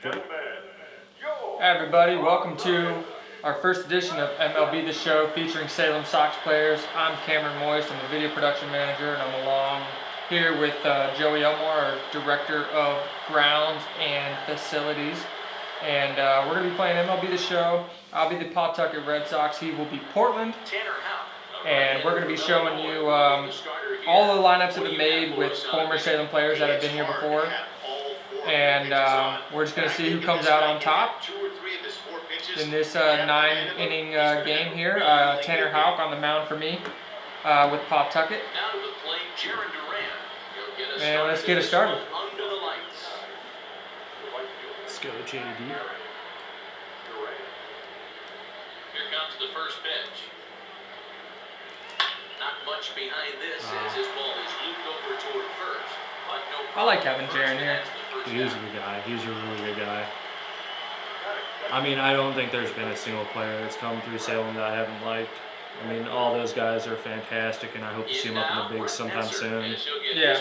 Hi everybody, welcome to our first edition of MLB The Show featuring Salem Sox players. I'm Cameron Moist, I'm the video production manager, and I'm along here with Joey Elmore, our Director of Grounds and Facilities. And we're going to be playing MLB The Show. I'll be the Pawtucket Red Sox, he will be Portland. And we're going to be showing you all the lineups that have been made with former Salem players that have been here before. And we're just going to see who comes out on top in this 9-inning game here. Tanner Houck on the mound for me with Pawtucket. And let's get it started. Let's go, JD. Here comes the first pitch. Not much behind this as his ball is looped over toward first. I like having Jaron here. He was a good guy. He's a really good guy. I mean, I don't think there's been a single player that's come through Salem that I haven't liked. I mean, all those guys are fantastic, and I hope to see them up in the bigs sometime soon. Yeah.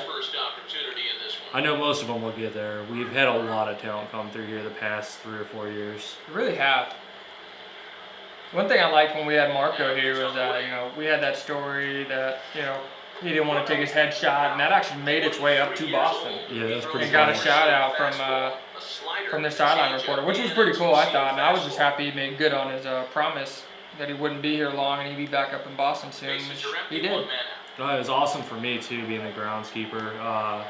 I know most of them will get there. We've had a lot of talent come through here the past 3 or 4 years. We really have. One thing I liked when we had Marco here was that, we had that story that, he didn't want to take his headshot, and that actually made its way up to Boston. Yeah, that was pretty And got a funny. shout out from the sideline reporter, which was pretty cool, I thought. And I was just happy he made good on his promise that he wouldn't be here long and he'd be back up in Boston soon, which he did. It was awesome for me, too, being the groundskeeper.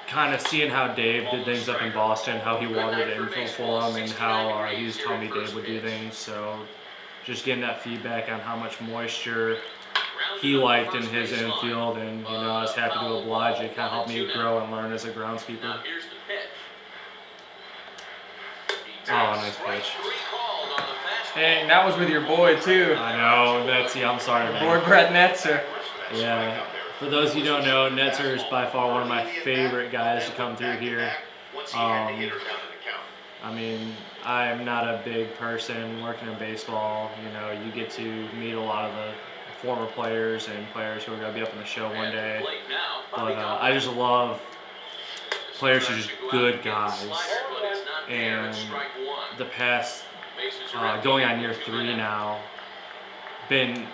Kind of seeing how Dave did things up in Boston, how he watered the infield for him, and how he was telling me Dave would do things. So just getting that feedback on how much moisture he liked in his infield, and I was happy to oblige. It kind of helped me grow and learn as a groundskeeper. Oh, nice pitch. Dang, that was with your boy too. I know, Netsy, I'm sorry, man. Boy Brett Netzer. Yeah, for those who don't know, Netzer is by far one of my favorite guys to come through here. I mean, I'm not a big person working in baseball. You get to meet a lot of the former players and players who are going to be up in the show one day. But I just love players who are just good guys. And the past, going on year 3 now, been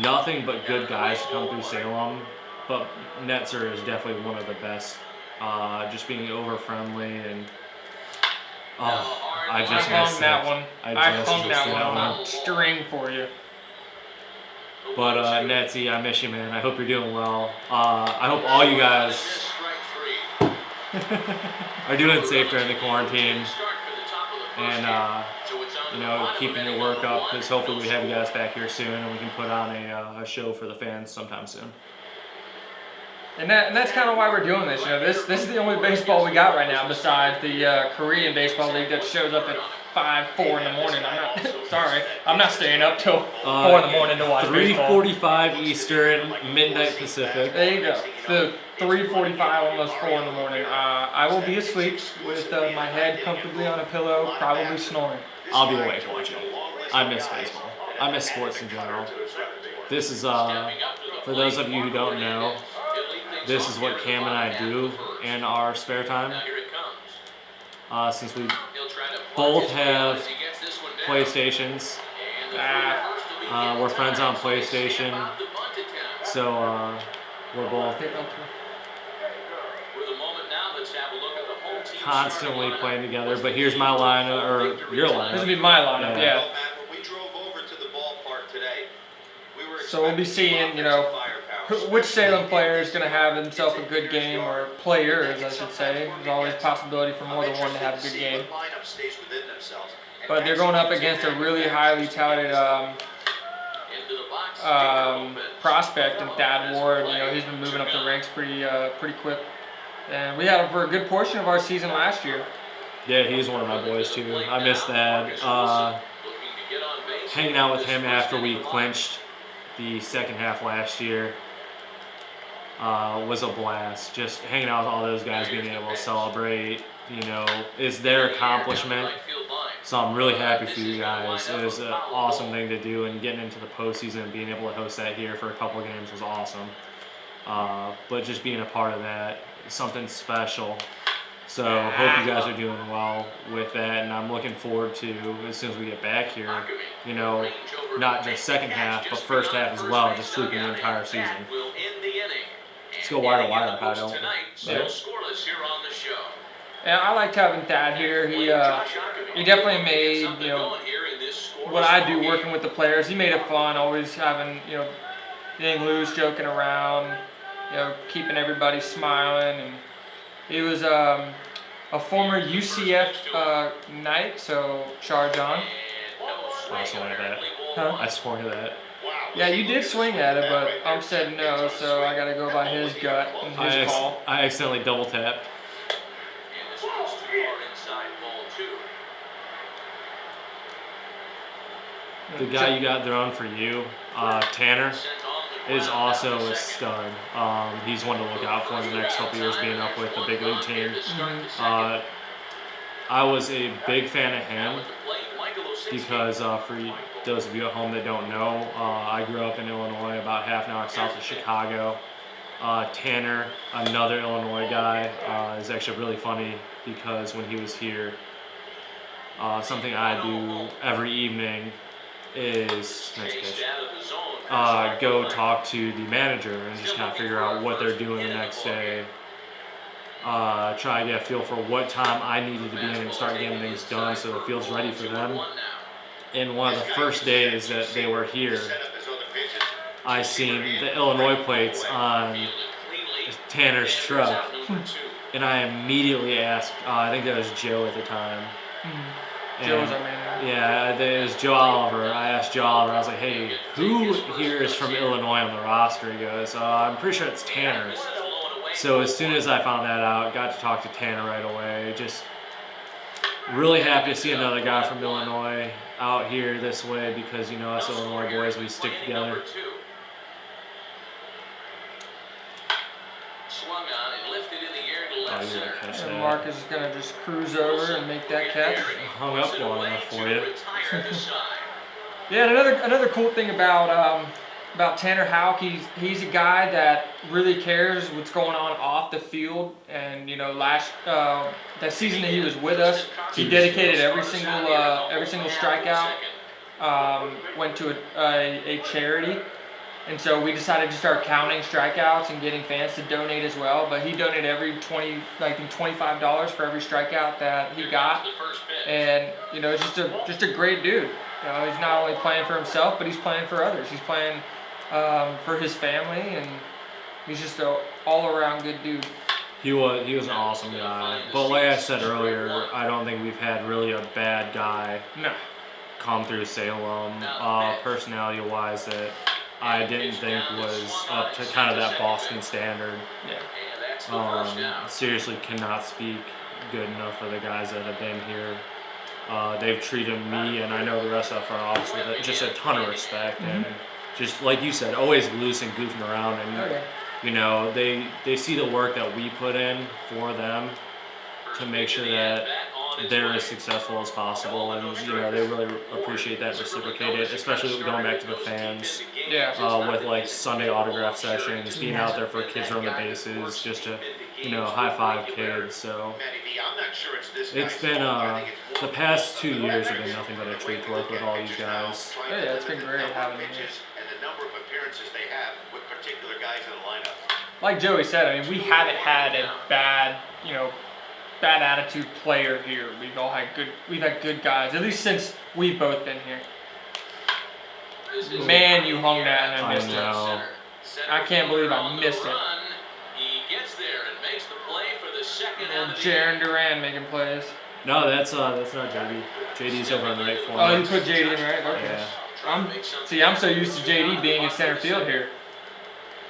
nothing but good guys to come through Salem. But Netzer is definitely one of the best. Just being over friendly and I just hung that one. I hung that one one on string for you. But Netsy, I miss you, man. I hope you're doing well. I hope all you guys are doing safe during the quarantine, and keeping your work up, because hopefully we have you guys back here soon, and we can put on a show for the fans sometime soon. And that's kind of why we're doing this. This is the only baseball we got right now, besides the Korean baseball league that shows up at 4 in the morning. I'm not staying up till 4 in the morning to watch baseball. 3:45 Eastern, midnight Pacific. There you go. The 3:45, almost 4 in the morning. I will be asleep with my head comfortably on a pillow, probably snoring. I'll be awake watching. I miss baseball. I miss sports in general. This is for those of you who don't know, this is what Cam and I do in our spare time. Since we both have PlayStations, we're friends on PlayStation, so we're both constantly playing together. But here's my lineup, or your lineup. This will be my lineup, yeah. So we'll be seeing, which Salem player is going to have himself a good game, or players, I should say. There's always a possibility for more than one to have a good game. But they're going up against a really highly touted prospect in Thad Ward. He's been moving up the ranks pretty quick. And we had him for a good portion of our season last year. Yeah, he's one of my boys too. I miss Thad. Hanging out with him after we clinched the second half last year was a blast. Just hanging out with all those guys, being able to celebrate, is their accomplishment. So I'm really happy for you guys. It was an awesome thing to do, and getting into the postseason and being able to host that here for a couple games was awesome. But just being a part of that, something special. So hope you guys are doing well with that, and I'm looking forward to, as soon as we get back here, you know, not just second half, but first half as well, just sweeping the entire season. Let's go wire to wire, I don't. Yeah, I liked having Thad here. He definitely made, you know, what I do working with the players. He made it fun, always having, you know, getting loose, joking around, you know, keeping everybody smiling. And he was a former UCF Knight, so charge on. I swung at that. Huh? I swung at that. Yeah, you did swing at it, but Ump said no, so I got to go by his gut and his call. I accidentally double tapped. The guy you got thrown for you, Tanner, is also a stud. He's one to look out for in the next couple years, being up with the big league team. I was a big fan of him because for those of you at home that don't know, I grew up in Illinois, about half an hour south of Chicago. Tanner, another Illinois guy, is actually really funny because when he was here, something I do every evening is go talk to the manager and just kind of figure out what they're doing the next day. Try to get a feel for what time I needed to be in and start getting things done so the field's ready for them. And one of the first days that they were here, I seen the Illinois plates on Tanner's truck, and I immediately asked, I think that was Joe at the time. Joe was our manager. Yeah, it was Joe Oliver. I asked Joe Oliver, I was like, hey, who here is from Illinois on the roster? He goes, I'm pretty sure it's Tanner. So as soon as I found that out, got to talk to Tanner right away. Just really happy to see another guy from Illinois out here this way because, you know, us Illinois boys, we stick together. And Mark is going to just cruise over and make that catch. Hung up long enough for you. Yeah, and another cool thing about Tanner Houck, he's a guy that really cares what's going on off the field. And you know, that season that he was with us, he dedicated every single strikeout went to a charity. And so we decided to start counting strikeouts and getting fans to donate as well. But he donated every $25 for every strikeout that he got. And you know, it's just a great dude. You know, he's not only playing for himself, but he's playing for others. He's playing for his family, and he's just an all-around good dude. He was an awesome guy. But like I said earlier, I don't think we've had really a bad guy come through Salem, personality-wise, that I didn't think was up to kind of that Boston standard. Yeah. Seriously cannot speak good enough for the guys that have been here. They've treated me, and I know the rest of the front office, with just a ton of respect. And just like you said, always loose and goofing around. And you know, they see the work that we put in for them to make sure that they're as successful as possible, and you know, they really appreciate that, reciprocate it, especially going back to the fans. With like Sunday autograph sessions, being out there for kids on the bases, just to, you know, high five kids. So it's been the past 2 years have been nothing but a treat to work with all these guys. Yeah, it's been great having them here. Like Joey said, I mean, we haven't had a bad attitude player here. We've had good guys, at least since we've both been here. Man, you hung that and I missed it. I can't believe I missed it. Little Jaron Duran making plays. No, that's not JD. JD's over on the right corner. Oh, you put JD in right? Okay. Yeah. I'm so used to JD being in center field here.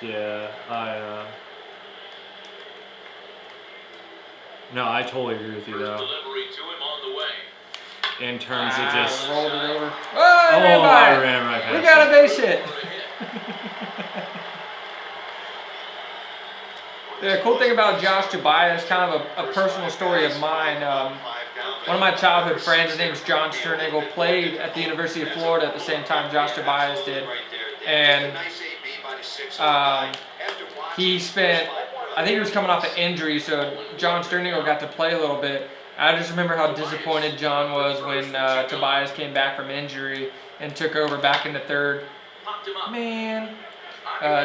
Yeah, no, I totally agree with you though. In terms of just rolled it over. Oh, I ran right past. We got a base hit. The cool thing about Josh Tobias, kind of a personal story of mine. One of my childhood friends, his name's John Sternagel, played at the University of Florida at the same time Josh Tobias did, and he spent I think he was coming off an injury, so John Sterningo got to play a little bit. I just remember how disappointed John was when Tobias came back from injury and took over back in the third. Man,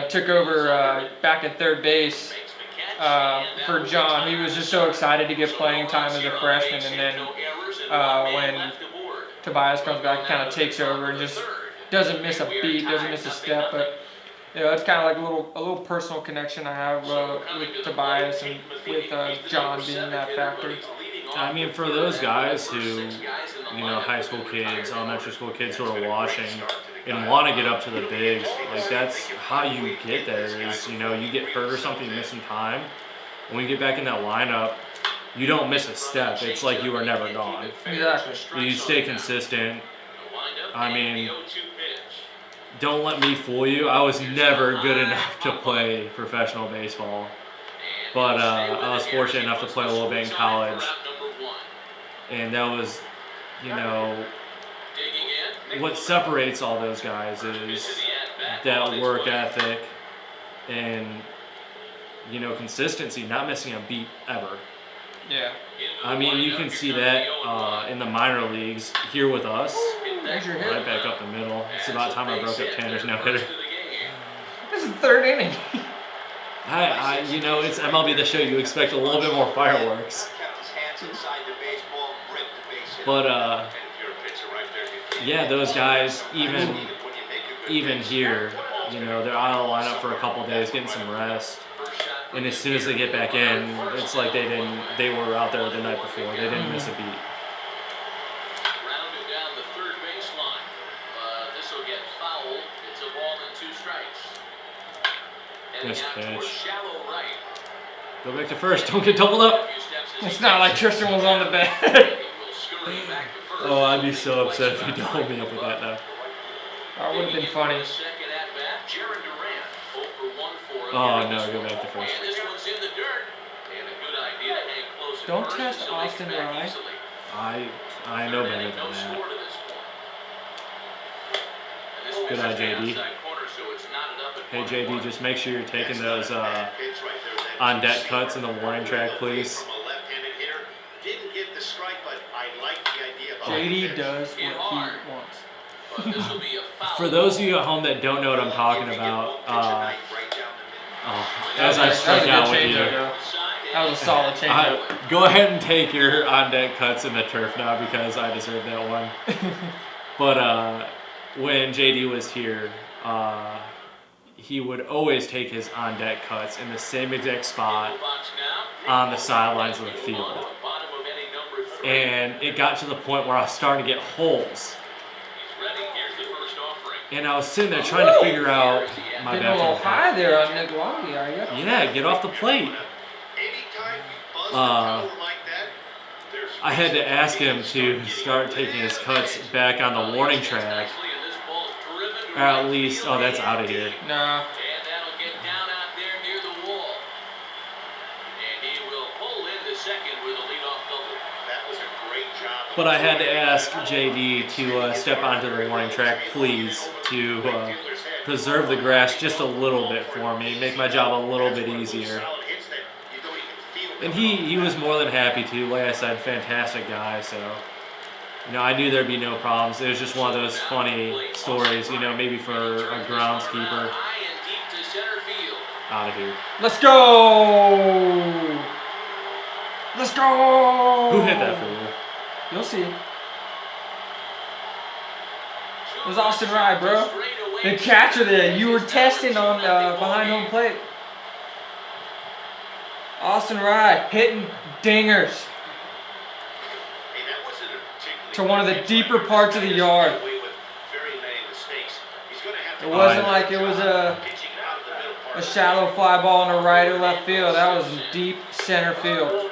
took over back at third base for John. He was just so excited to get playing time as a freshman, and then when Tobias comes back, he kind of takes over and just doesn't miss a beat, doesn't miss a step. But you know, it's kind of like a little personal connection I have with Tobias and with John being that factor. I mean, for those guys who, you know, high school kids, elementary school kids who are watching and want to get up to the bigs, like that's how you get there is, you know, you get hurt or something, you miss some time. When you get back in that lineup, you don't miss a step. It's like you were never gone. Exactly. You stay consistent. I mean, don't let me fool you. I was never good enough to play professional baseball. But I was fortunate enough to play a little bit in college. And that was, you know, what separates all those guys is that work ethic and, you know, consistency, not missing a beat ever. Yeah. I mean, you can see that in the minor leagues here with us. Right back up the middle. It's about time I broke up Tanner's no-hitter. This is the third inning. You know, it's MLB The Show. You expect a little bit more fireworks. But, yeah, those guys, even here, you know, they're out of the lineup for a couple of days, getting some rest. And as soon as they get back in, it's like they were out there the night before. They didn't miss a beat. Rounded down the third baseline. This will get fouled. It's a ball and 2 strikes. Nice Heading out pitch. towards shallow right. Go back to first. Don't get doubled up. It's not like Tristan was on the bench. Oh, I'd be so upset if you doubled me up with that now. That would have been funny. Oh, no, go back to first. Don't test Austin Rye. I know better than that. Good eye, JD. Hey, JD, just make sure you're taking those on-deck cuts in the warning track, please. JD does what he wants. For those of you at home that don't know what I'm talking about, as I strike out with you, That was a solid changeup. go ahead and take your on-deck cuts in the turf now because I deserve that one. But when JD was here, he would always take his on-deck cuts in the same exact spot on the sidelines of the field. And it got to the point where I was starting to get holes. And I was sitting there trying to figure out my Getting a little high there on Nick Longy, are you? Yeah, get off the plate. I had to ask him to start taking his cuts back on the warning track. Or at least, oh, that's out of here. No. But I had to ask JD to step onto the warning track, please, to preserve the grass just a little bit for me, make my job a little bit easier. And he was more than happy to. Like I said, fantastic guy, so, you know, I knew there'd be no problems. It was just one of those funny stories, you know, maybe for a groundskeeper. Out of here. Let's go! Let's go! Who hit that for you? You'll see. It was Austin Rye, bro. The catcher that you were testing on behind home plate. Austin Rye hitting dingers to one of the deeper parts of the yard. It wasn't like it was a shallow fly ball in the right or left field. That was deep center field.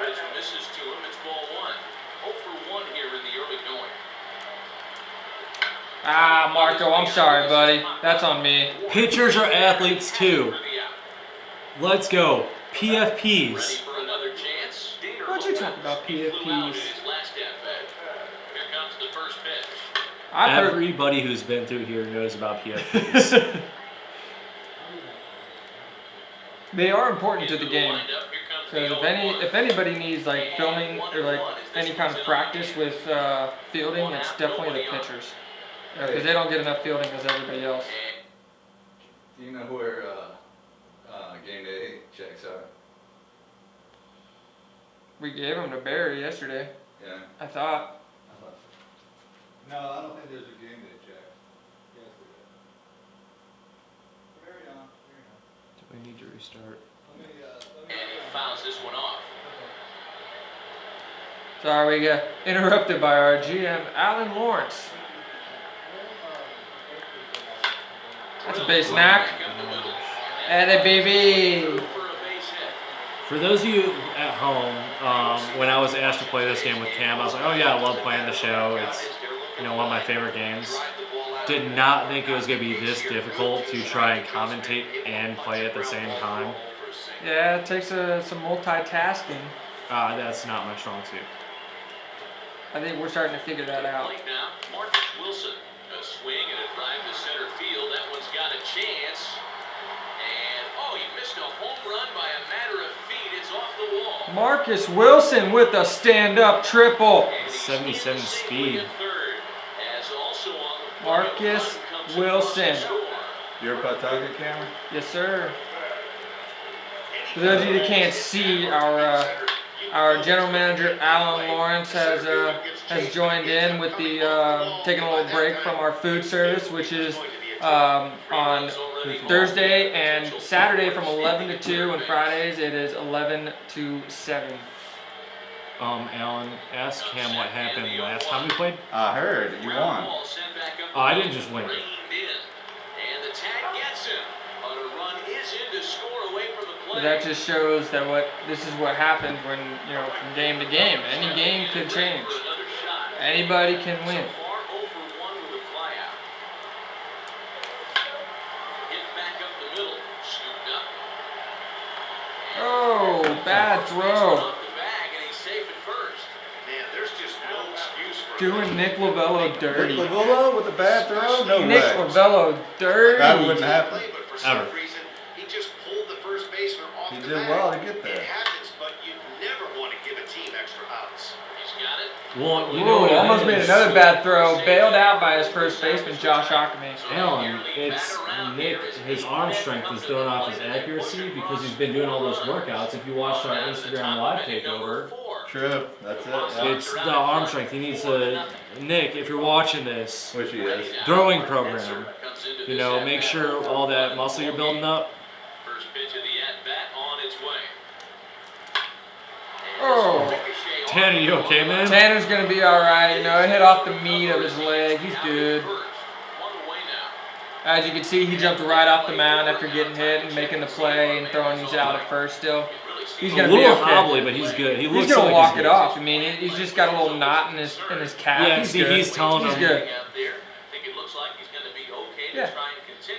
Ah, Marco, I'm sorry, buddy. That's on me. Pitchers are athletes too. Let's go. PFPs. What'd you talk about PFPs? Everybody who's been through here knows about PFPs. They are important to the game. Because if anybody needs like filming or like any kind of practice with fielding, it's definitely the pitchers. Because they don't get enough fielding as everybody else. Do you know where game day checks are? We gave them to Barry yesterday. Yeah. I thought. No, I don't think there's a game day check. Yesterday. Carry on. Do we need to restart? And he fouls this one off. Sorry, we got interrupted by our GM, Alan Lawrence. That's a base knack. And a baby. For those of you at home, when I was asked to play this game with Cam, I was like, oh yeah, I love playing the show. It's one of my favorite games. Did not think it was going to be this difficult to try and commentate and play at the same time. Yeah, it takes some multitasking. That's not my strong suit. I think we're starting to figure that out. Now, Marcus Wilson, a swing and a drive to center field. That one's got a chance. And, he missed a home run by a matter of feet. It's off the wall. Marcus Wilson with a stand-up triple. 77 speed. Marcus Wilson. You're a Pawtucket camera? Yes, sir. For those of you that can't see, our general manager Alan Lawrence has joined in with the taking a little break from our food service, which is on Thursday and Saturday from 11 to 2, and Fridays it is 11 to 7. Alan, ask Cam what happened last time we played. I heard you won. Oh, I didn't just win. And the tag gets him, but a run is in to score away from the play. That just shows that this is what happens when from game to game. Any game could change. Anybody can win. Oh, bad throw. Doing Nick Lovello dirty. Nick Lovello with a bad throw? No Nick way. Lovello dirty. That wouldn't happen. Ever. He just pulled the first baseman off He the did bat. well to get there. It happens, but you never want to give a team extra outs. He's got it. Well, Ooh, what it almost made is. another bad throw. Bailed out by his first baseman, Josh Ockamy. Alan, it's Nick. His arm strength is throwing off his accuracy because he's been doing all those workouts. If you watched our Instagram live takeover, True. That's it. Yeah. it's the arm strength. He needs to. Nick, if you're watching this, Which he is. throwing program, make sure all that muscle you're building up. First pitch of the at-bat on its way. Oh. Tanner, you okay, man? Tanner's gonna be alright, it hit off the meat of his leg. He's good. As you can see, he jumped right off the mound after getting hit and making the play and throwing these out at first still. He's A gonna be little okay. hobbly, but he's good. He looks He's gonna like walk he's it good. off. I mean, he's just got a little knot in his calf. Yeah, he's see, good. he's telling He's him. good. Yeah.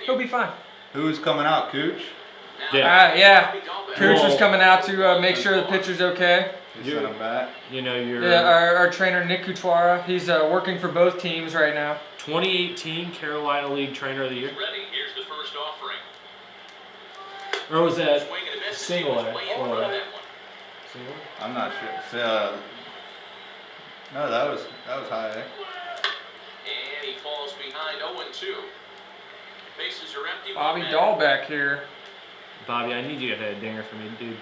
He'll be fine. Who's coming out, Cooch? Yeah. Cooch was Well- coming out to make sure the pitcher's okay. You sent him back. You're Yeah, our trainer Nick Kuchwara, he's working for both teams right now. 2018 Carolina League Trainer of the Year. Ready? Here's the first offering. Or was that Swing and a miss. single He was A? way in front of that one. Single? I'm not sure. So, no, that was high. And he falls behind 0-2. Bases are empty. Bobby One Dahl back here. Bobby, I need you to hit a dinger for me, dude. man.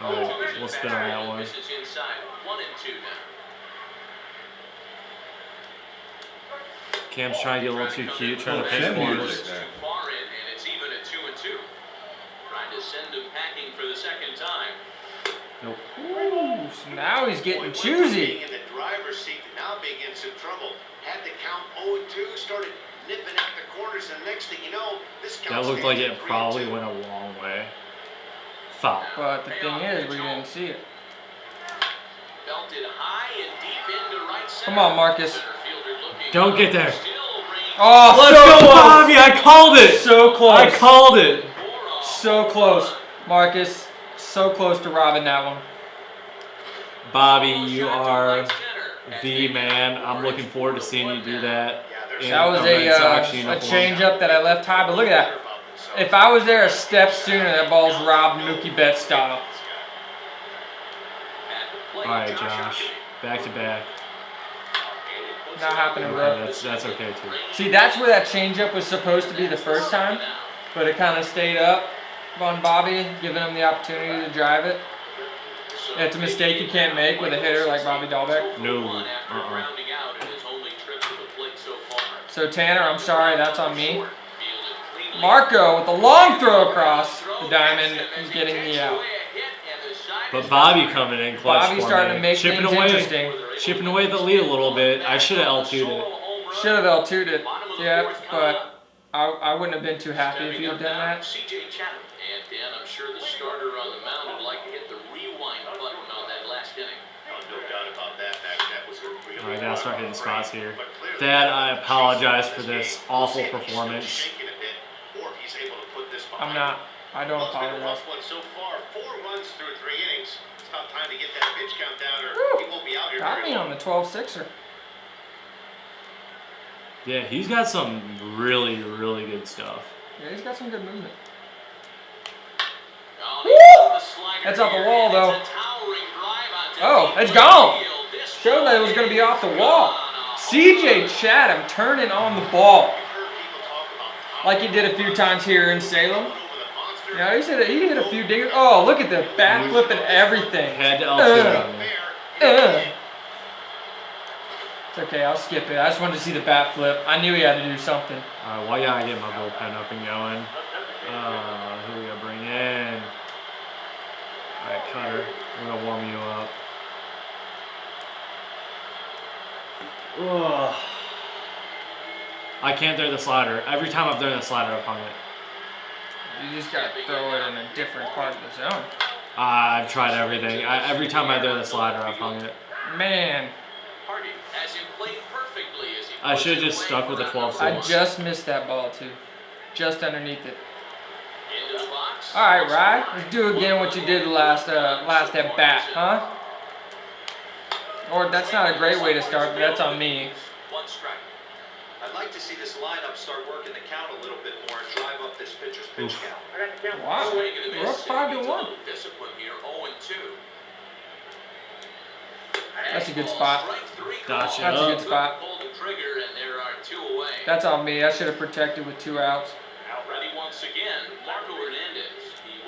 Oh, 0-2 we'll spin on that one. Misses inside. 1-2 now. Cam's trying to get a little too cute, trying to pick Chin corners. music there. Too far in, and it's even at 2-2. Trying to send him packing for the second time. Nope. Ooh, so now he's getting Boy, choosy. being in the driver's seat now begins some trouble. Had the count 0-2, started nipping at the corners, and next thing you know, this That count's looked like headed it probably 3-2. went a long way. Foul. But the thing is, we didn't see it. Belted high and deep into right center. Come on, Marcus. Center fielder looking Don't get there. still range. Oh, Let's so go, close. Bobby! I called it! So close. I called it! So close, Marcus. So close to robbing that one. Bobby, you are the man. I'm looking forward to seeing you do that. in That was Red Sox a uniform. changeup that I left high, but look at that. If I was there a step sooner, that ball's Rob Mookie Betts style. All right, Josh. Back to back. Not happening, Okay, bro. that's okay too. See, that's where that changeup was supposed to be the first time, but it kind of stayed up on Bobby, giving him the opportunity to drive it. It's a mistake you can't make with a hitter like Bobby Dahlbeck. No. So Tanner, I'm sorry, that's on me. Marco with the long throw across the diamond, he's getting the out. But Bobby coming in clutch Bobby's for starting me. to make chipping things away, interesting. chipping away the lead a little bit. I should have L2'd it. Should have L2'd it, yeah, but I wouldn't have been too happy if you had done that. And Dan, I'm sure the starter on the mound would like to hit the rewind button on that last inning. No doubt about that. That was a really All right, gotta start hitting spots here. Dad, I apologize for this awful performance. I'm not. I don't apologize. So far, 4 runs through 3 innings. It's about time to get that pitch count down, or he won't be out here. Got me on the 12-6er. Yeah, he's got some really, really good stuff. Yeah, he's got some good movement. Woo! That's off the wall, though. Oh, it's gone. Showed that it was going to be off the wall. CJ Chatham turning on the ball. Like he did a few times here in Salem. Yeah, he hit a few dingers. Oh, look at the bat flip and everything. Had to L2 It's okay, I'll skip it. I just wanted to see the bat flip. I knew he had to do something. All right, well, yeah, I get my bullpen up and going. Who we gonna bring in? All right, Cutter, we're gonna warm you up. Ugh. I can't throw the slider. Every time I've thrown the slider, I've hung it. You just got to throw it in a different part of the zone. I've tried everything. Every time I throw the slider, I've hung it. Man, I should have just stuck with the 12-6. I just missed that ball, too. Just underneath it. All right, Rye. Let's do again what you did last at bat, huh? Or that's not a great way to start, but that's on me. I'd like to see this lineup start working the count a little bit more and drive up this pitcher's pitch count. Wow, we're up 5-1. That's a good spot. Gotcha. That's a good spot. That's on me. I should have protected with 2 outs.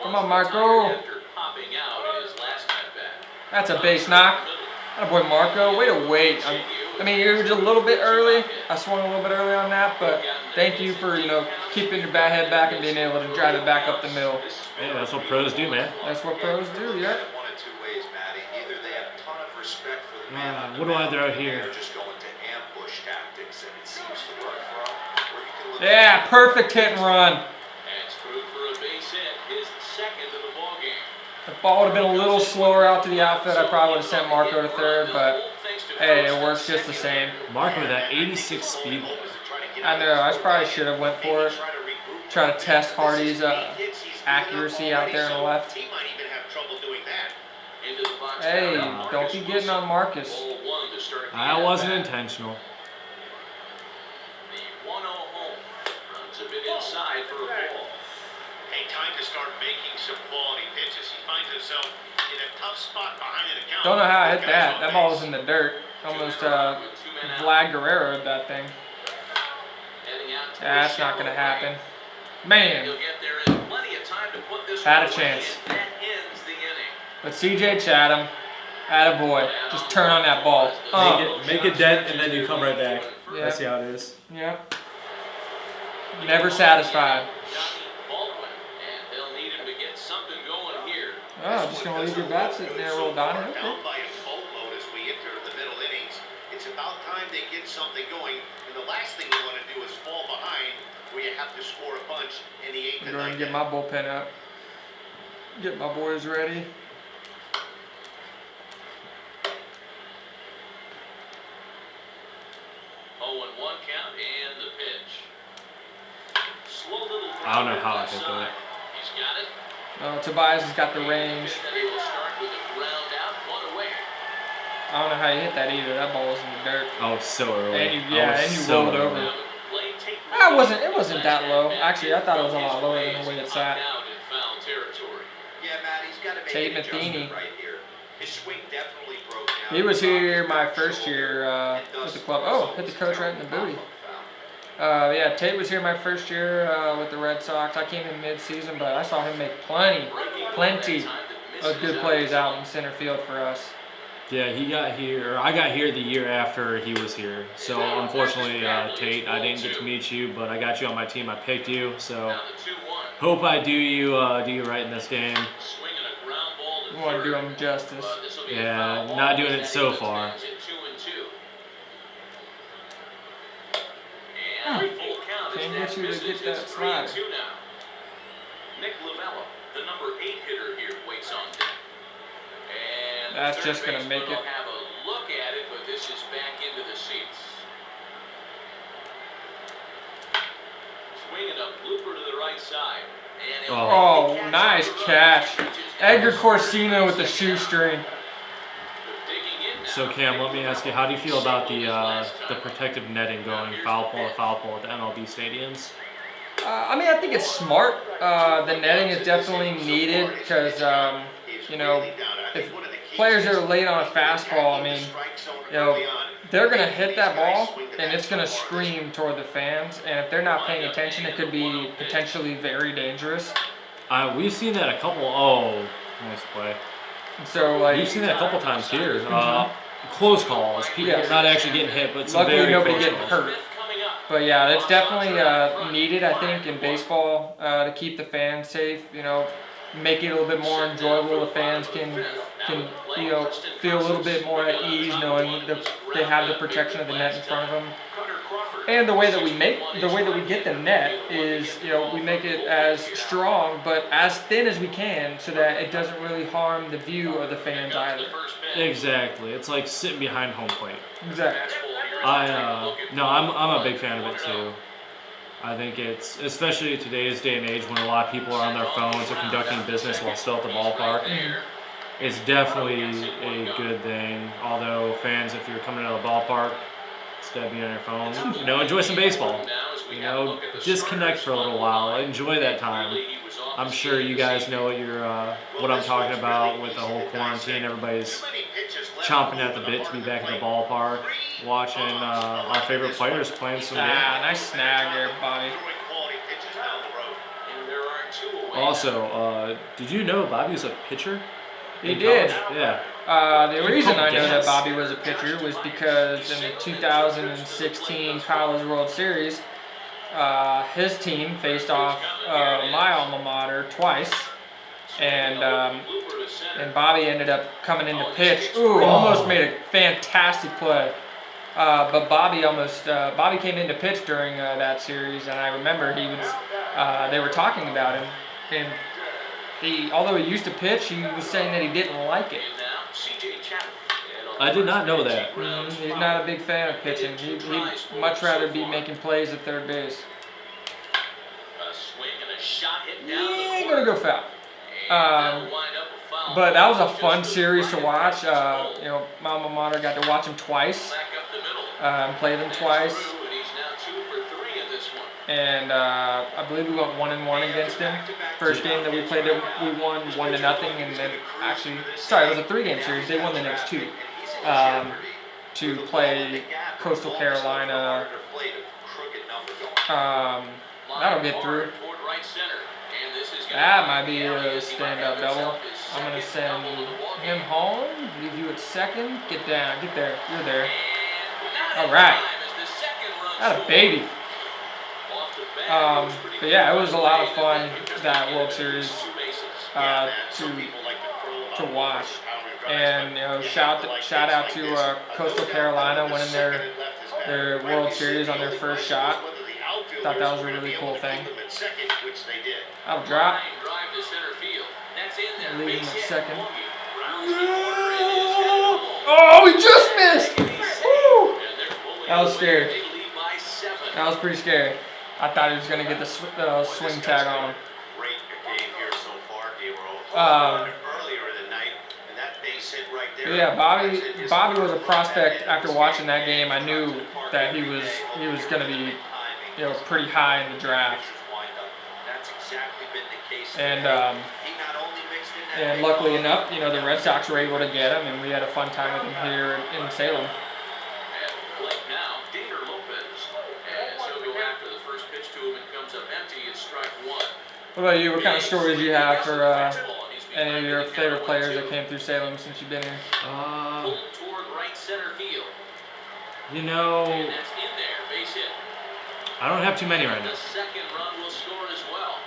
Come on, Marco. That's a base knock. That boy Marco. Way to wait. I mean, you were just a little bit early. I swung a little bit early on that, but thank you for, keeping your bat head back and being able to drive it back up the middle. Yeah, that's what pros do, man. That's what pros do, yeah. One of 2 ways, Matty. Either they have a ton of respect for the man on the What do I mound, throw or here? they're just going to ambush tactics, and it seems to work for them. Or you can look Yeah, perfect hit and run. The ball would have been a little slower out to the outfield. I probably would have sent Marco to third, but hey, it works just the same. Marco with that 86 speed. I know, I probably should have went for it. Try to test Hardy's accuracy out there on the left. He might even have trouble doing that. Hey, don't be getting on Marcus. That wasn't intentional. The 1-0 home runs a bit inside for a ball. Hey, time to start making some quality pitches. He finds himself in a tough spot behind an account. Don't know how I hit that. That ball was in the dirt. Almost Vlad Guerrero with that thing. That's not going to happen. Man, had a chance. But CJ Chatham, attaboy, just turn on that ball. Make a dent and then you come right back. Yeah. I see how it is. Yep. Never satisfied. Oh, just going to leave your bat sitting there, roll down here. Down by a boatload as we enter the middle innings. It's about time they get something going, and the last thing you want to do is fall behind where you have to score a bunch in the 8th I'm and going to 9th. get my bullpen up. Get my boys ready. Count and the pitch. Slow little I don't know how I hit that. He's got it. Oh, Tobias has got the range. I don't know how you hit that either. That ball was in the dirt. Oh, so early. And you rolled over. It wasn't that low. Actually, I thought it was a lot lower than the way it sat. Yeah, Matt, he's got to make Tate an adjustment Matheny. right here. His swing definitely broke down. He was here my first year with the club. Oh, hit the coach right in the booty. Yeah, Tate was here my first year with the Red Sox. I came in mid-season, but I saw him make plenty of good plays out in center field for us. Yeah, he got here, or I got here the year after he was here. So unfortunately, Tate, I didn't get to meet you, but I got you on my team. I picked you, so hope I do you right in this game. We want to do him justice. Yeah, not doing it so far. Can't get you to get that slider. Nick Lavella, the number 8 hitter here, waits on deck. And That's just gonna make it. Have a look at it, but this is back into the seats. Swinging a blooper to the right side. And Oh, nice catch. Edgar Corsino with the shoestring. So Cam, let me ask you, how do you feel about the protective netting going foul pole at the MLB stadiums? I mean, I think it's smart. The netting is definitely needed because, you know, if players are late on a fastball, I mean, you know, they're going to hit that ball and it's going to scream toward the fans. And if they're not paying attention, it could be potentially very dangerous. We've seen that a couple. Oh, nice play. So, like, We've seen that a couple times here. Close calls, people Yes. not actually getting hit, but some luckily very nobody close getting calls. hurt. But yeah, it's definitely needed, I think, in baseball to keep the fans safe. You know, make it a little bit more enjoyable. The fans can you know, feel a little bit more at ease knowing they have the protection of the net in front of them. And the way that we get the net is, you know, we make it as strong but as thin as we can so that it doesn't really harm the view of the fans either. Exactly. It's like sitting behind home plate. Exactly. I'm a big fan of it too. I think it's, especially today's day and age when a lot of people are on their phones or conducting business while still at the ballpark, it's definitely a good thing. Although fans, if you're coming out of the ballpark, instead of being on your phone, you know, enjoy some baseball. You know, disconnect for a little while. Enjoy that time. I'm sure you guys know what I'm talking about with the whole quarantine. Everybody's chomping at the bit to be back at the ballpark, watching our favorite players playing some game. Nice snag there, Bobby. Also, did you know Bobby was a pitcher? He in did. college? Yeah. The reason I know that Yes. Bobby was a pitcher was because in the 2016 College World Series, his team faced off my alma mater twice, and Bobby ended up coming in to pitch. Ooh, almost made a fantastic play. But Bobby came in to pitch during that series, and I remember they were talking about him, and although he used to pitch, he was saying that he didn't like it. I did not know that. He's not a big fan of pitching. He'd much rather be making plays at third base. Yeah, gonna go foul. But that was a fun series to watch. You know, my alma mater got to watch him twice, play them twice, and I believe we went 1-1 against him. First game that we played, we won 1-0, and then it was a 3-game series. They won the next 2 to play Coastal Carolina. That'll get through. That might be a stand-up double. I'm going to send him home, leave you at second. Get down, get there, you're there. All right. That a baby. But yeah, it was a lot of fun, that World Series, to watch. And, you know, shout out to Coastal Carolina winning their World Series on their first shot. Thought that was a really cool thing. I'll drop. Leave him at second. Oh, he just missed! Woo! That was scary. That was pretty scary. I thought he was going to get the swing tag on him. Yeah, Bobby was a prospect. After watching that game, I knew that he was going to be pretty high in the draft. That's exactly been the case. And He not only mixed in that and luckily enough, the Red Sox were able to get him, and we had a fun time with him here in Salem. At the plate now, Dater Lopez. As he'll go after the first pitch to him, it comes up empty. It's strike one. What about you? What kind of stories do you have for any of your favorite players that came through Salem since you've been here? Pulled toward right center field. You know, And that's in there, base hit. I don't have too many right now. The second run will score as well.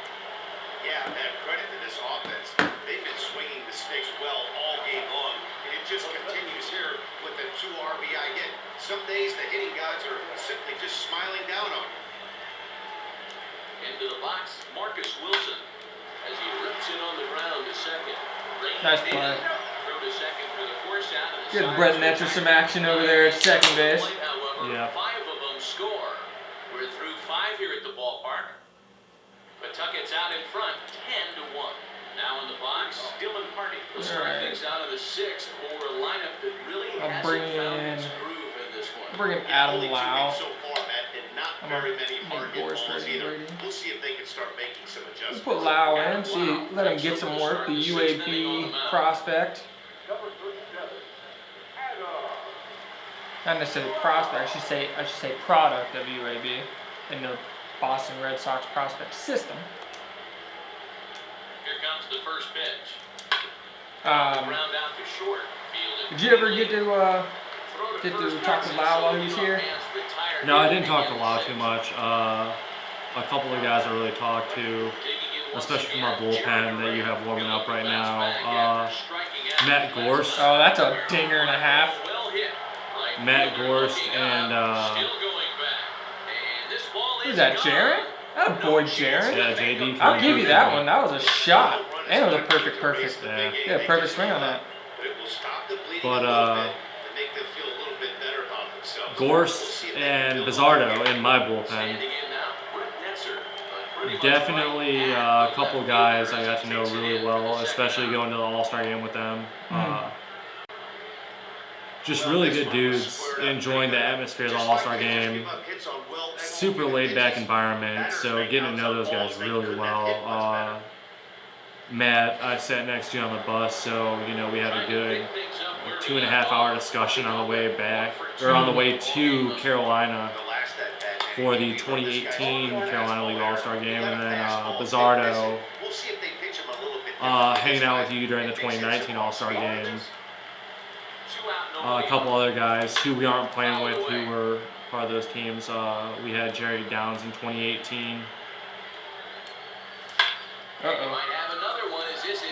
Yeah, man, credit to this offense. They've been swinging the sticks well all game long, and it just continues here with a 2 RBI hit. Some days the hitting gods are simply just smiling down on you. Into the box, Marcus Wilson, as he rips it on the ground to second. Nice play. Throw to second for the force out. Give Brett Netzer some action over there at second base. Yeah. 5 of them score. We're through 5 here at the ballpark. Pawtucket's out in front, 10-1. Now in the box, Dylan Hardy will start things out of the 6th for a lineup that really hasn't found its groove in this one. Bring in Adam Lau. So far, Matt, and not very many hard hit Gorse balls for either. Brady. We'll see if they can start making some adjustments. Let's put Lau in, let him get some work. The UAB prospect. Not necessarily prospect. I should say product of UAB in the Boston Red Sox prospect system. Here comes the first pitch. Um, Ground out to short. Did you ever get to talk to Lau while he's here? No, I didn't talk to Lau too much. A couple of guys I really talked to, especially from our bullpen that you have warming up right now. Matt Gorst. Oh, that's a dinger and a half. Matt Gorst and who's that, Jaron? That a boy, Jaron. yeah, JD. I'll give you that one. That was a shot, and it was a perfect. Yeah. Yeah, perfect swing on that. But Gorst and Bizzardo in my bullpen. Definitely a couple guys I got to know really well, especially going to the All-Star game with them. Just really good dudes, enjoying the atmosphere of the All-Star game. Super laid-back environment, so getting to know those guys really well. Matt, I sat next to you on the bus, so we had a good 2.5-hour discussion on the way back, or on the way to Carolina for the 2018 Carolina League All-Star game, and then Bizzardo hanging out with you during the 2019 All-Star game. A couple other guys who we aren't playing with who were part of those teams. We had Jerry Downs in 2018. Uh-oh.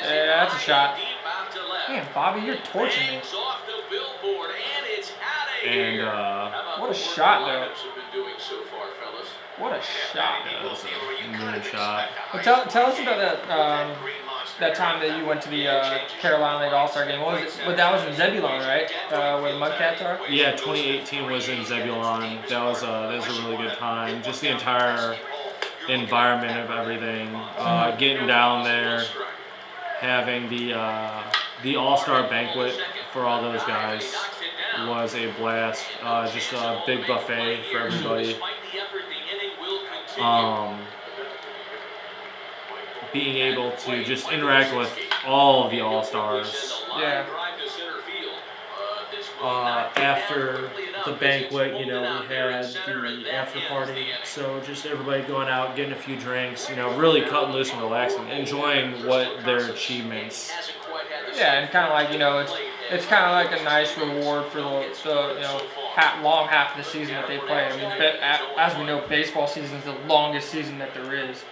Yeah, that's a shot. Man, Bobby, you're torching me. And what a shot, though. What a shot. that was a moon shot. Well, tell us about that time that you went to the Carolina League All-Star game. What was it? But that was in Zebulon, right? Where the Mudcats are? Yeah, 2018 was in Zebulon. That was a really good time. Just the entire environment of everything. Getting down there, having the All-Star banquet for all those guys was a blast. Just a big buffet for everybody. Being able to just interact with all of the All-Stars. Yeah. After the banquet, we had the after party. So just everybody going out, getting a few drinks, really cutting loose and relaxing, enjoying what their achievements. Yeah, and kind of like, it's kind of like a nice reward for the long half of the season that they play. I mean, as we know, baseball season is the longest season that there is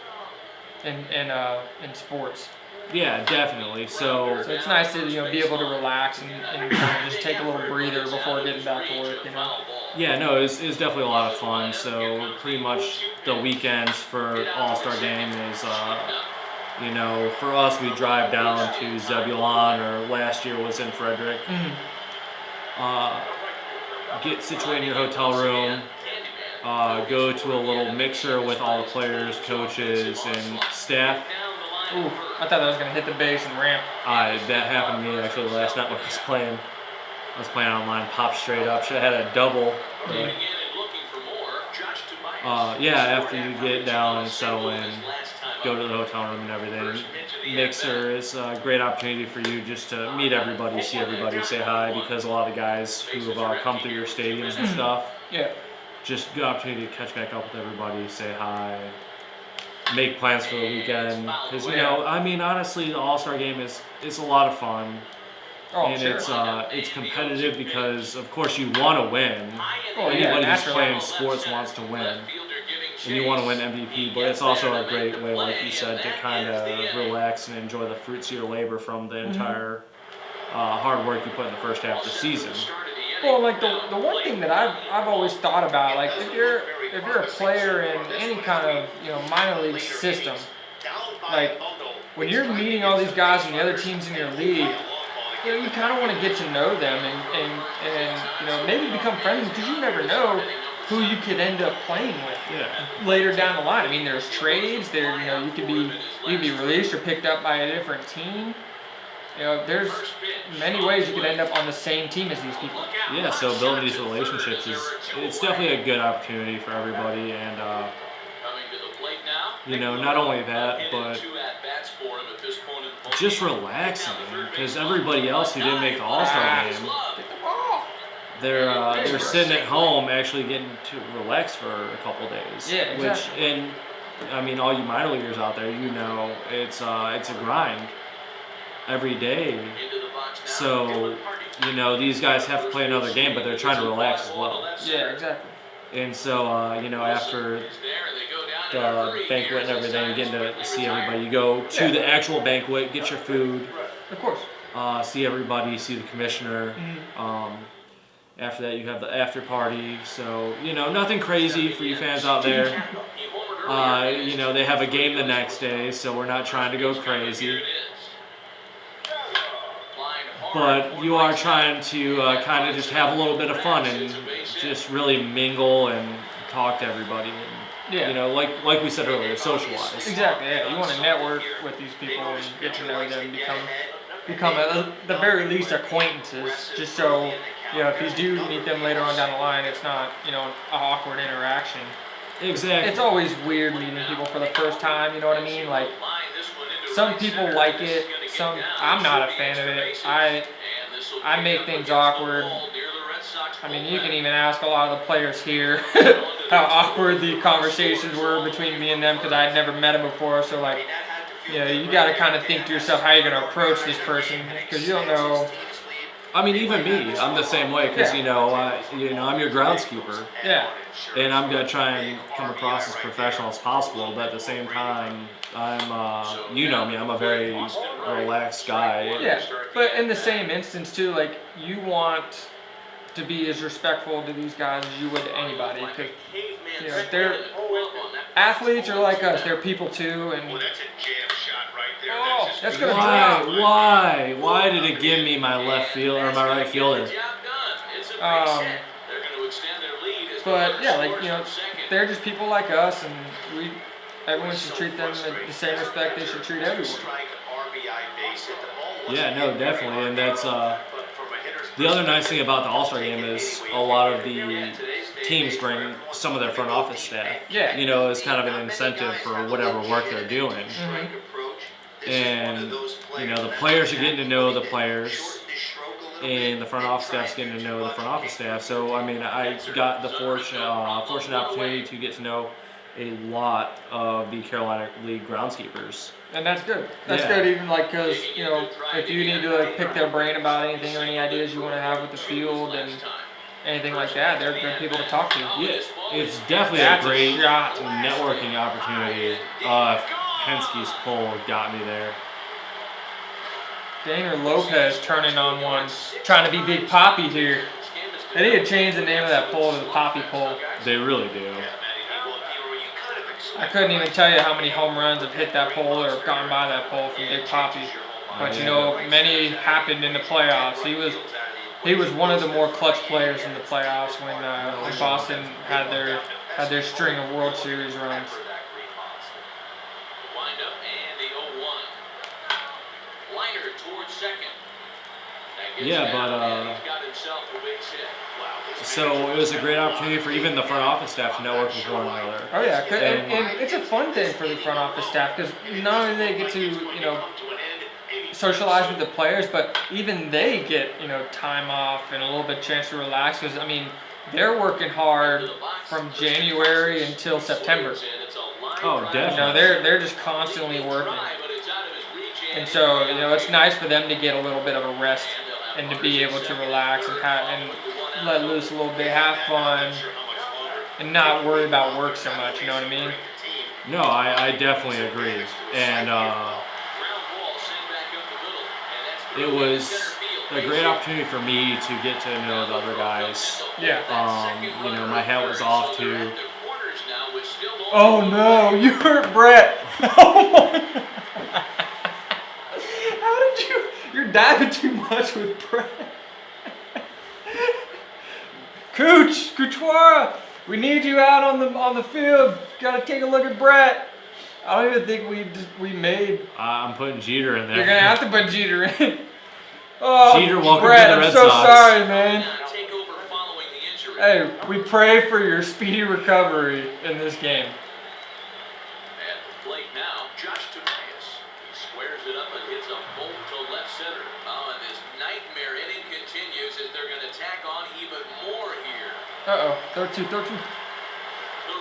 in sports. Yeah, definitely. So it's nice to be able to relax and kind of just take a little breather before getting back to work. Yeah, no, it was definitely a lot of fun. So pretty much the weekends for All-Star Game is, for us, we drive down to Zebulon, or last year was in Frederick. Get situated in your hotel room. Go to a little mixer with all the players, coaches, and staff. Ooh, I thought that was going to hit the base and ramp. That happened to me actually last night when I was playing. I was playing online, popped straight up. Should have had a double. after you get down and settle in, go to the hotel room and everything, mixer is a great opportunity for you just to meet everybody, see everybody, say hi, because a lot of the guys who have come through your stadiums and stuff, just good opportunity to catch back up with everybody, say hi, make plans for the weekend. Because, honestly, the All-Star game is a lot of fun. And it's competitive because, of course, you want to win. Anybody who's playing sports wants to win. And you want to win MVP, but it's also a great way, like you said, to kind of relax and enjoy the fruits of your labor from the entire hard work you put in the first half of the season. Well, like the one thing that I've always thought about, like if you're a player in any kind of minor league system, like when you're meeting all these guys and the other teams in your league, you kind of want to get to know them and maybe become friends, because you never know who you could end up playing with later down the line. I mean, there's trades. There, you could be released or picked up by a different team. There's many ways you could end up on the same team as these people. Yeah, so building these relationships it's definitely a good opportunity for everybody, and not only that, but just relaxing, because everybody else who didn't make the All-Star game, they're sitting at home actually getting to relax for a couple days. Yeah, exactly. All you minor leaguers out there, it's a grind every day. So, these guys have to play another game, but they're trying to relax as well. Yeah, exactly. And so, after the banquet and everything, getting to see everybody, you go to the actual banquet, get your food. Of course. See everybody, see the commissioner. After that, you have the after party. So, nothing crazy for you fans out there. They have a game the next day, so we're not trying to go crazy. But you are trying to kind of just have a little bit of fun and just really mingle and talk to everybody. And, like we said earlier, socialize. Exactly, yeah. You want to network with these people and get to know them, become at the very least acquaintances, just so if you do meet them later on down the line, it's not an awkward interaction. Exactly. It's always weird meeting people for the first time. You know what I mean? Like some people like it. I'm not a fan of it. I make things awkward. I mean, you can even ask a lot of the players here how awkward the conversations were between me and them, because I had never met them before. So like, you got to kind of think to yourself how you're going to approach this person, because you don't know. I mean, even me, I'm the same way, because I'm your groundskeeper. Yeah. And I'm gonna try and come across as professional as possible, but at the same time, I'm me, I'm a very relaxed guy. Yeah, but in the same instance too, like you want to be as respectful to these guys as you would to anybody, because they're athletes are like us. They're people too, and that's gonna drop. Why did it give me my left field or my right fielder? But yeah, they're just people like us, and everyone should treat them with the same respect they should treat everyone. Yeah, no, definitely, and that's the other nice thing about the All-Star game is a lot of the teams bring some of their front office staff. Yeah. As kind of an incentive for whatever work they're doing. And the players are getting to know the players, and the front office staff's getting to know the front office staff. So I got the fortunate opportunity to get to know a lot of the Carolina League groundskeepers. And that's good. That's good, even because if you need to pick their brain about anything or any ideas you want to have with the field and anything like that, they're good people to talk to. Yeah, it's definitely a great networking opportunity. Penske's pull got me there. Danger Lopez turning on one, trying to be Big Poppy here. They need to change the name of that pole to the Poppy pole. They really do. I couldn't even tell you how many home runs have hit that pole or have gone by that pole from Big Poppy. But many happened in the playoffs. He was one of the more clutch players in the playoffs when Boston had their string of World Series runs. Yeah, but himself a base hit. Wow. So it was a great opportunity for even the front office staff to network with one another. Oh yeah, and it's a fun thing for the front office staff because not only they get to socialize with the players, but even they get time off and a little bit chance to relax because I mean they're working hard from January until September. Oh, definitely. They're just constantly working, and so it's nice for them to get a little bit of a rest and to be able to relax and let loose a little bit, have fun, and not worry about work so much. You know what I mean? No, I definitely agree, and it was a great opportunity for me to get to know the other guys. Yeah. My hat was off to. Oh no, you hurt Brett. Oh my. How did you? You're diving too much with Brett. Couture, we need you out on the field. Got to take a look at Brett. I don't even think we made. I'm putting Jeter in there. You're gonna have to put Jeter in. Oh, Jeter, welcome Brett, to the Red I'm so Sox. sorry, man. Hey, we pray for your speedy recovery in this game. At the plate now, Josh Tobias. He squares it up and hits a bolt to left center. Oh, and this nightmare inning continues as they're going to tack on even more here. Uh-oh, throw two. The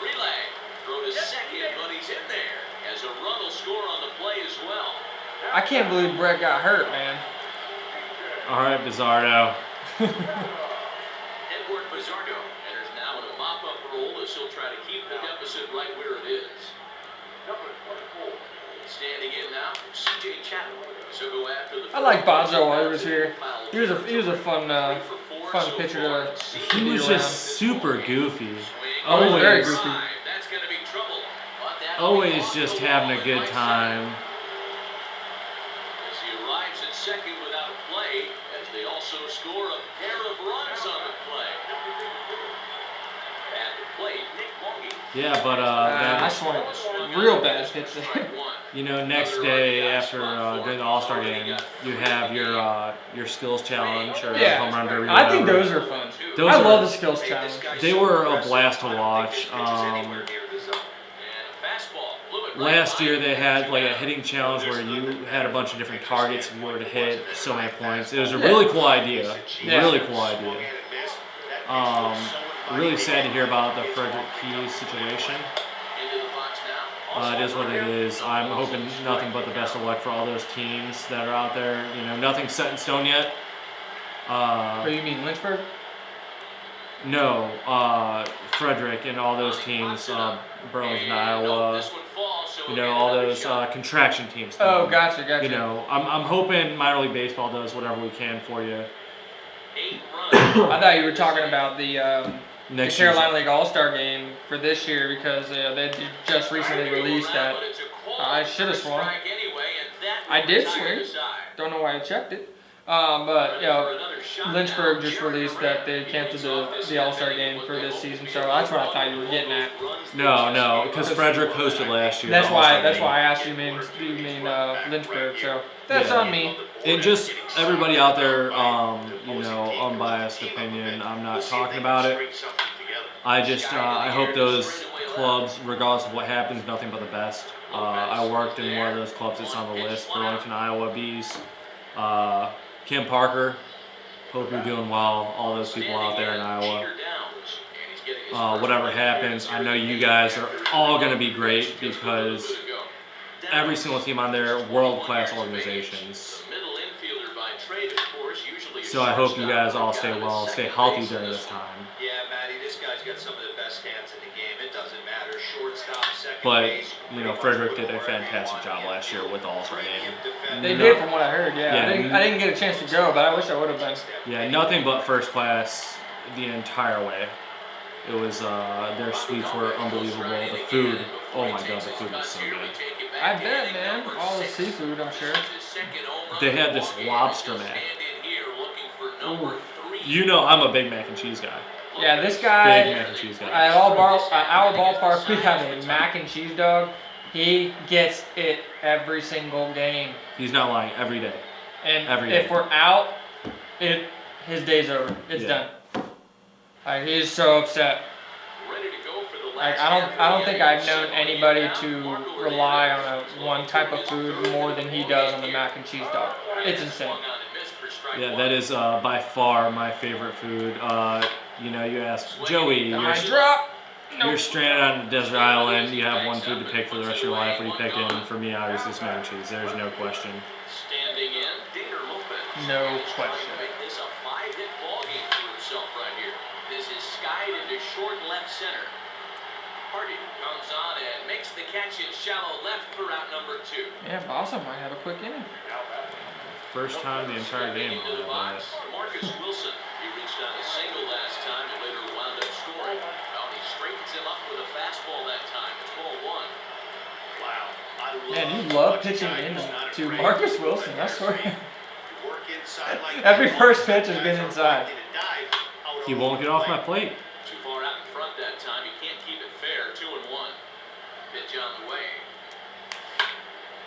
relay. Throw to second, but he's in there. As a run will score on the play as well. I can't believe Brett got hurt, man. All right, Bizzardo. Edward Bizzardo enters now in a mop-up role as he'll try to keep the deficit right where it is. Standing in now, C.J. Chatham. So go after the. I like Bozo while he was here. He was a fun pitcher to He was be just super goofy. Oh, he's very Always, goofy. That's going to be trouble. But that'll always be off just the having wall a at good right time. side. As he arrives at second without a play, as they also score a pair of runs on the play. At the plate, Nick Monge. Yeah, but I swung a real bad pitch there. next day after during the All-Star game, you have your skills challenge or Yeah. home run derby. I think whatever. those are fun. Those I are- love the skills challenge. They were a blast to watch. Last year they had like a hitting challenge where you had a bunch of different targets and you were to hit so many points. It was a really cool idea. Yeah. Really cool idea. Really sad to hear about the Frederick Keys situation. It is what it is. I'm hoping nothing but the best of luck for all those teams that are out there. Nothing's set in stone yet. What do you mean, Lynchburg? No, Frederick and all those teams, Burlington, Iowa, all those contraction teams. Oh, gotcha. I'm hoping minor league baseball does whatever we can for you. I thought you were talking about the Next Carolina League All-Star game for this year because they just recently released that. I should have swung. I did swing. Don't know why I checked it. But Lynchburg just released that they canceled the All-Star game for this season, so that's what I thought you were getting at. No, because Frederick hosted last year. That's the why. All-Star That's game. why I asked you. You mean Lynchburg? So that's Yeah. on me. And just everybody out there, unbiased opinion. I'm not talking about it. I hope those clubs, regardless of what happens, nothing but the best. I worked in one of those clubs that's on the list, Burlington, Iowa Bees. Kim Parker, hope you're doing well. All those people out there in Iowa. Whatever happens, I know you guys are all going to be great because every single team on there are world-class organizations. So I hope you guys all stay well, stay healthy during this time. Yeah, Matty, this guy's got some of the best hands in the game. It doesn't matter. Shortstop, second But, base. Frederick did a fantastic job last year with the All-Star game. They did, from what I heard. Yeah, Yeah. I didn't get a chance to go, but I wish I would have been. Yeah, nothing but first class the entire way. It was, their suites were unbelievable. The food, oh my god, the food was so good. I bet, man. All the seafood, I'm sure. They had this lobster mac. Ooh. I'm a big mac and cheese guy. Yeah, this Big guy. mac and cheese guy. At our ballpark, we have a mac and cheese dog. He gets it every single game. He's not lying, every day. And Every if day. we're out, his day's over. It's Yeah. done. Like, he's so upset. Ready to go for the Like, last I don't think I've known anybody to rely on one type of food more than he does on the mac and cheese dog. It's insane. Yeah, that is by far my favorite food. You know, you ask Joey, I drop. you're stranded on a desert island. You have one food to pick for the rest of your life. What are you picking? For me, obviously, it's mac and cheese. There's no question. Standing in, Dater Lopez. No He's trying question. to make this a 5-hit ball game for himself right here. This is skied into short left center. Hardy comes on and makes the catch in shallow left for out number 2. Yeah, Boston might have a quick inning. First time the entire game. Into the box, Marcus Wilson. He reached on a single last time and later wound up scoring. Well, he straightens him up with a fastball that time. It's ball 1. Wow. I Man, you love love watching pitching guys into who's not to afraid Marcus to Wilson. let I their swear. speed work inside like Every that. first pitch has been Guys are inside. in a dive out He over won't the get off my plate. plate. Too far out in front that time. He can't keep it fair. 2-1. Pitch on the way.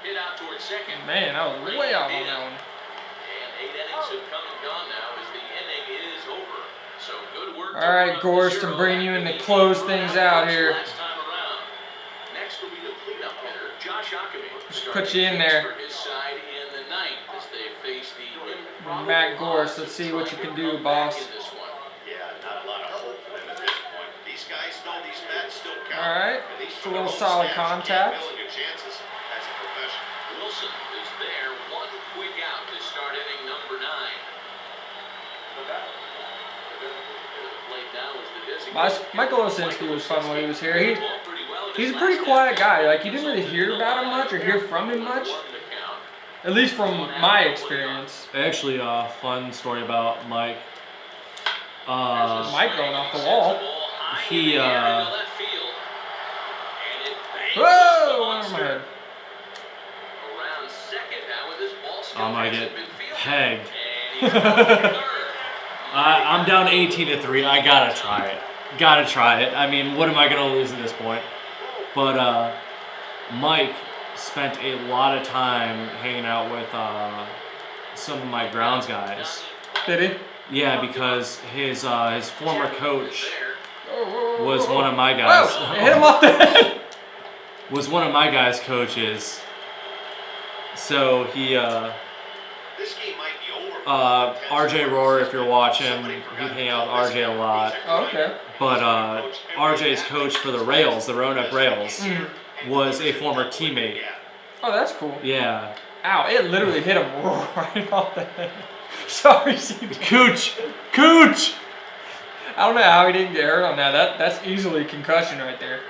Hit out towards second. Man, I was way off on that one. And 8 innings have come and gone now as the inning is over. So good work. All right, Gorst, I'm bringing you in to close things out here. Last time around. Next will be the cleanup hitter, Josh Ockamy. Put you in there. For his side in the ninth as they face the improbable Matt Gorst, let's odds see what you can of do, come back boss. in this one. Yeah, not a lot of hope for them at this point. These guys know these bats still count. All right, And these it's a little old solid stats, you contact. can't mill your chances as a professional. Wilson is there, one quick out to start inning number 9. Michael Osinski was fun when he was here. He's a pretty quiet guy. Like, you didn't really hear about him much or hear from him much. At least from my experience. Actually, a fun story about Mike. Mike going off the wall. He, Whoa! Went over my head. Around second now with his ball skill I might hasn't get been fielded. pegged. And he's going to third. I'm down 18-3. I gotta try it. Gotta try it. I mean, what am I gonna lose at this point? But Mike spent a lot of time hanging out with some of my grounds guys. Did he? Yeah, because his former coach Oh, whoa, was whoa, one of my whoa. guys. Whoa! It hit him off the head. Was one of my guys' coaches. So he This game might be over. RJ Rohr, if you're watching, he'd hang out with RJ a lot. Oh, okay. But RJ's coach for the Rails, the Roanoke Rails, was a former teammate. Oh, that's cool. Yeah. Ow, it literally hit him right off the head. Sorry, CJ. Cooch! I don't know how he didn't get hurt on that. That's easily concussion right there.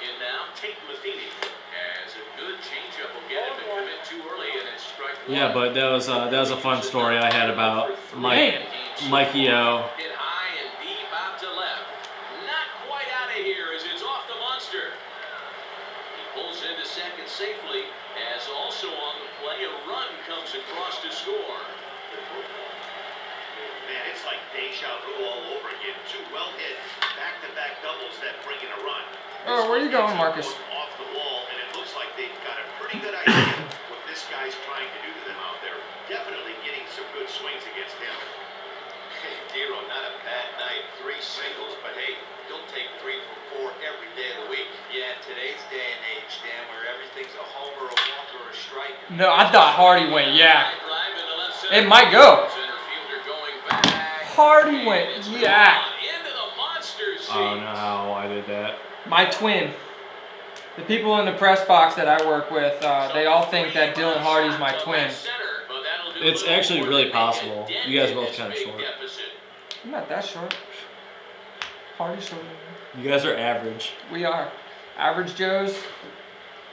In now, Tate Matheny has a good changeup. Will get him to commit too early, and it's strike 1. Yeah, but that was a fun story I had about Mikey O. Hit high and deep out to left. Not quite out of here as it's off the monster. He pulls into second safely as also on the play a run comes across to score. Man, it's like deja vu all over again. 2 well-hit back-to-back doubles that bring in a run. Oh, where you going, Marcus? Off the wall, and it looks like they've got a pretty good idea what this guy's trying to do to them out there. Definitely getting some good swings against him. Hey, Dero, not a bad night. 3 singles, but hey, you'll take 3 for 4 every day of the week. Yeah, today's day and age, Dan, where everything's a homer, a walk, or a strike. No, I thought Hardy went yak. Drive into left center. It might go. Center fielder going back. Hardy went yak. Into the monster seat. I don't know how I did that. My twin. The people in the press box that I work with, they all think that Dylan Hardy's my twin. It's actually really possible. You guys are both kind of short. I'm not that short. Hardy's shorter than me. You guys are average. We are. Average Joes.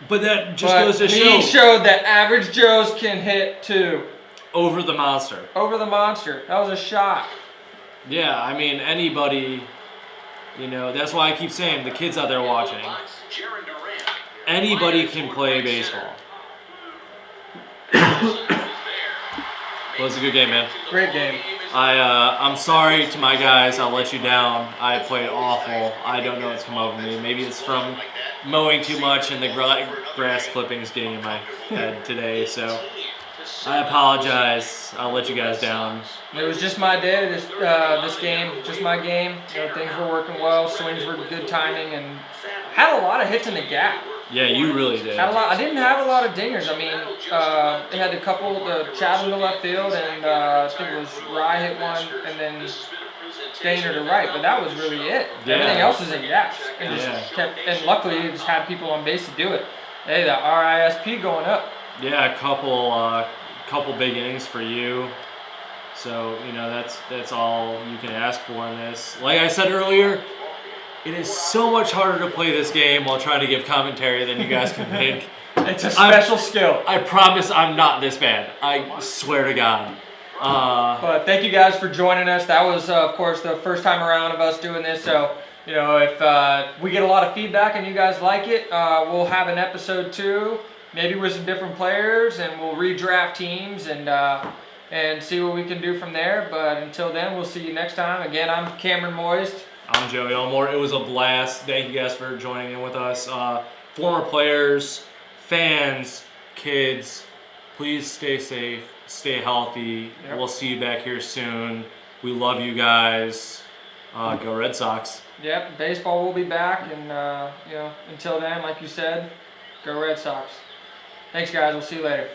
But that just But goes to he show showed that average Joes can hit too. over the monster. Over the monster. That was a shot. Yeah, I mean, anybody, you know, that's why I keep saying the kids out there watching, anybody can play baseball. Well, it was a good game, man. Great game. I'm sorry to my guys. I'll let you down. I played awful. I don't know what's come over me. Maybe it's from mowing too much and the grass clippings game I had today. So I apologize. I'll let you guys down. It was just my day, this game, just my game. You know, things were working well, swings were good timing, and had a lot of hits in the gap. Yeah, you really did. Had a lot. I didn't have a lot of dingers. I mean, it had a couple, the Chad in the left field, and I think it was Rye hit one, and then Stainer to right. But that was really it. Yeah. Everything else was in gaps, and just Yeah. kept. And luckily, it just had people on base to do it. Hey, the RISP going up. Yeah, a couple big innings for you. So, you know, that's all you can ask for in this. Like I said earlier, it is so much harder to play this game while trying to give commentary than you guys can think. It's a special skill. I promise I'm not this bad. I swear to God. But thank you guys for joining us. That was, of course, the first time around of us doing this. So, you know, if we get a lot of feedback and you guys like it, we'll have an episode 2, maybe with some different players, and we'll redraft teams and see what we can do from there. But until then, we'll see you next time. Again, I'm Cameron Moist. I'm Joey Elmore. It was a blast. Thank you guys for joining in with us. Former players, fans, kids, please stay safe, stay healthy. Yep. We'll see you back here soon. We love you guys. Go Red Sox. Yep, baseball will be back, and you know, until then, like you said, go Red Sox. Thanks, guys. We'll see you later.